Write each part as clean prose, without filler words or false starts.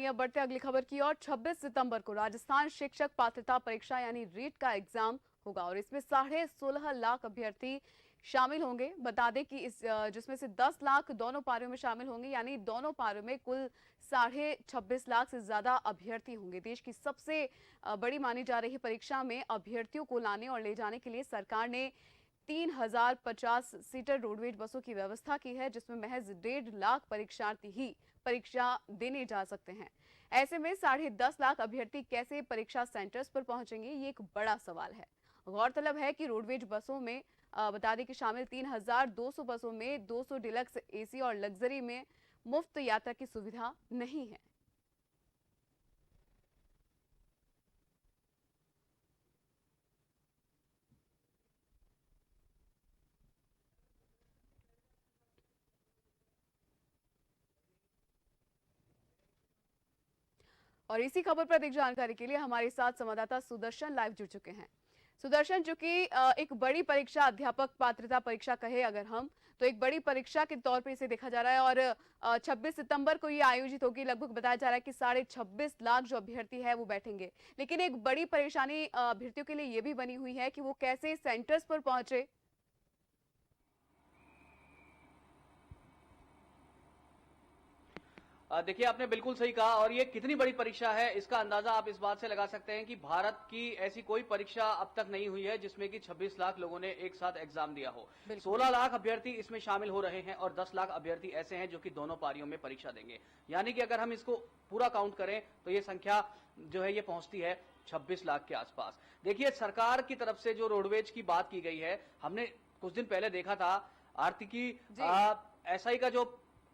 वहीं अब बढ़ते अगली खबर की ओर। 26 सितंबर को राजस्थान शिक्षक पात्रता परीक्षा यानी रीट का एग्जाम होगा और इसमें 16.5 लाख अभ्यर्थी शामिल होंगे। बता दें कि इस जिसमें से 10 लाख दोनों पारियों में शामिल होंगे, यानी दोनों पारियों में कुल 26.5 लाख से ज्यादा अभ्यर्थी होंगे। देश की सबसे बड़ी मानी जा रही परीक्षा में अभ्यर्थियों को लाने और ले जाने के लिए सरकार ने 3050 सीटर रोडवेज बसों की व्यवस्था की है, जिसमें महज 1.5 लाख परीक्षार्थी ही परीक्षा देने जा सकते हैं। ऐसे में 10.5 लाख अभ्यर्थी कैसे परीक्षा सेंटर्स पर पहुंचेंगे, ये एक बड़ा सवाल है। गौरतलब है कि रोडवेज बसों में बता दें कि शामिल 3200 बसों में 200 डिलक्स एसी और लग्जरी में मुफ्त यात्रा की सुविधा नहीं है। और इसी खबर पर अधिक जानकारी के लिए हमारे साथ संवाददाता सुदर्शन लाइव जुड़ चुके हैं। सुदर्शन, जो कि एक बड़ी परीक्षा, अध्यापक पात्रता परीक्षा कहे अगर हम, तो एक बड़ी परीक्षा के तौर पर इसे देखा जा रहा है और 26 सितंबर को ये आयोजित होगी। लगभग बताया जा रहा है कि 26.5 लाख जो अभ्यर्थी है वो बैठेंगे। लेकिन एक बड़ी परेशानी अभ्यर्थियों के लिए ये भी बनी हुई है कि वो कैसे सेंटर्स पर पहुंचे। देखिए, आपने बिल्कुल सही कहा और ये कितनी बड़ी परीक्षा है इसका अंदाजा आप इस बात से लगा सकते हैं कि भारत की ऐसी कोई परीक्षा अब तक नहीं हुई है जिसमें कि 26 लाख लोगों ने एक साथ एग्जाम दिया हो। 16 लाख अभ्यर्थी इसमें शामिल हो रहे हैं और 10 लाख अभ्यर्थी ऐसे हैं जो कि दोनों पारियों में परीक्षा देंगे। यानी कि अगर हम इसको पूरा काउंट करें तो ये संख्या जो है ये पहुंचती है 26 लाख के आसपास। देखिए, सरकार की तरफ से जो रोडवेज की बात की गई है, हमने कुछ दिन पहले देखा था आर्थिकी एसआई का जो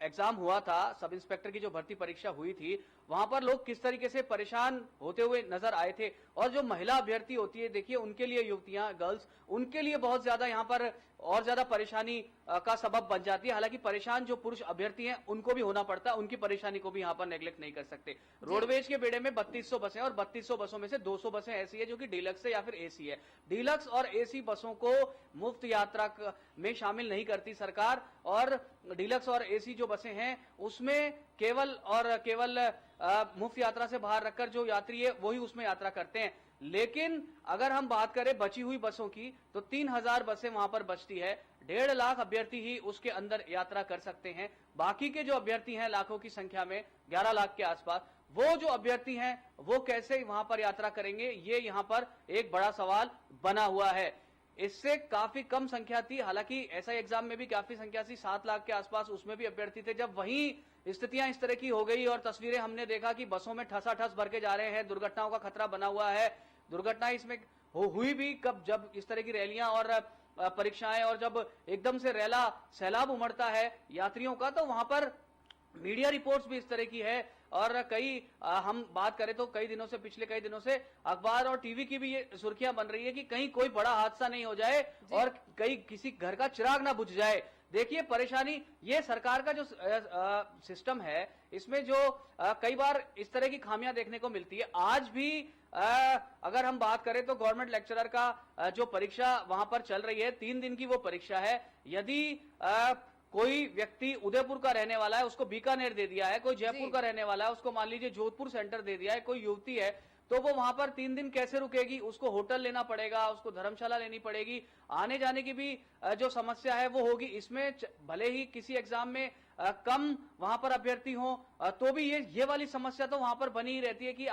एग्जाम हुआ था, सब इंस्पेक्टर की जो भर्ती परीक्षा हुई थी, वहां पर लोग किस तरीके से परेशान होते हुए नजर आए थे। और जो महिला अभ्यर्थी होती है, देखिए उनके लिए, युवतियां, गर्ल्स, उनके लिए बहुत ज्यादा यहां पर और ज्यादा परेशानी का सबब बन जाती है। हालांकि परेशान जो पुरुष अभ्यर्थी हैं उनको भी होना पड़ता है, उनकी परेशानी को भी यहां पर नेग्लेक्ट नहीं कर सकते। रोडवेज के बेड़े में 3200 बसें और 3200 बसों में से 200 बसें ऐसी है जो कि डीलक्स है या फिर एसी है। डीलक्स और एसी बसों को मुफ्त यात्रा में शामिल नहीं करती सरकार, और डीलक्स और एसी जो बसें हैं उसमें केवल मुफ्त यात्रा से बाहर रखकर जो यात्री है वही उसमें यात्रा करते हैं। लेकिन अगर हम बात करें बची हुई बसों की, तो 3000 बसें वहां पर बचती है। 1.5 लाख अभ्यर्थी ही उसके अंदर यात्रा कर सकते हैं। बाकी के जो अभ्यर्थी हैं लाखों की संख्या में, 11 लाख के आसपास, वो जो अभ्यर्थी हैं वो कैसे वहां पर यात्रा करेंगे, ये यहां पर एक बड़ा सवाल बना हुआ है। इससे काफी कम संख्या थी, हालांकि ऐसा एग्जाम में भी काफी संख्या थी, 7 लाख के आसपास, उसमें भी अभ्यर्थी थे। जब वहीं स्थितियां इस तरह की हो गई और तस्वीरें हमने देखा कि बसों में ठसाठस भर के जा रहे हैं, दुर्घटनाओं का खतरा बना हुआ है। दुर्घटनाएं इसमें हुई भी कब, जब इस तरह की रैलियां और परीक्षाएं और जब एकदम से रैला सैलाब उमड़ता है यात्रियों का, तो वहां पर मीडिया रिपोर्ट्स भी इस तरह की है। और हम बात करें तो पिछले कई दिनों से अखबार और टीवी की भी ये सुर्खियां बन रही है कि कहीं कोई बड़ा हादसा नहीं हो जाए और कहीं किसी घर का चिराग ना बुझ जाए। देखिए, परेशानी ये सरकार का जो सिस्टम है, इसमें जो कई बार इस तरह की खामियां देखने को मिलती है। आज भी अगर हम बात करें तो गवर्नमेंट लेक्चरर का जो परीक्षा वहां पर चल रही है, 3 दिन की वो परीक्षा है। यदि कोई व्यक्ति उदयपुर का रहने वाला है, उसको बीकानेर दे दिया है, कोई जयपुर का रहने वाला है, उसको मान लीजिए जोधपुर सेंटर दे दिया है, कोई युवती है, तो वो वहां पर 3 दिन कैसे रुकेगी? उसको होटल लेना पड़ेगा, उसको धर्मशाला लेनी पड़ेगी, आने जाने की भी जो समस्या है वो होगी। इसमें भले ही किसी एग्जाम में कम वहां पर अभ्यर्थी हो, तो भी ये वाली समस्या तो वहां पर बनी ही रहती है कि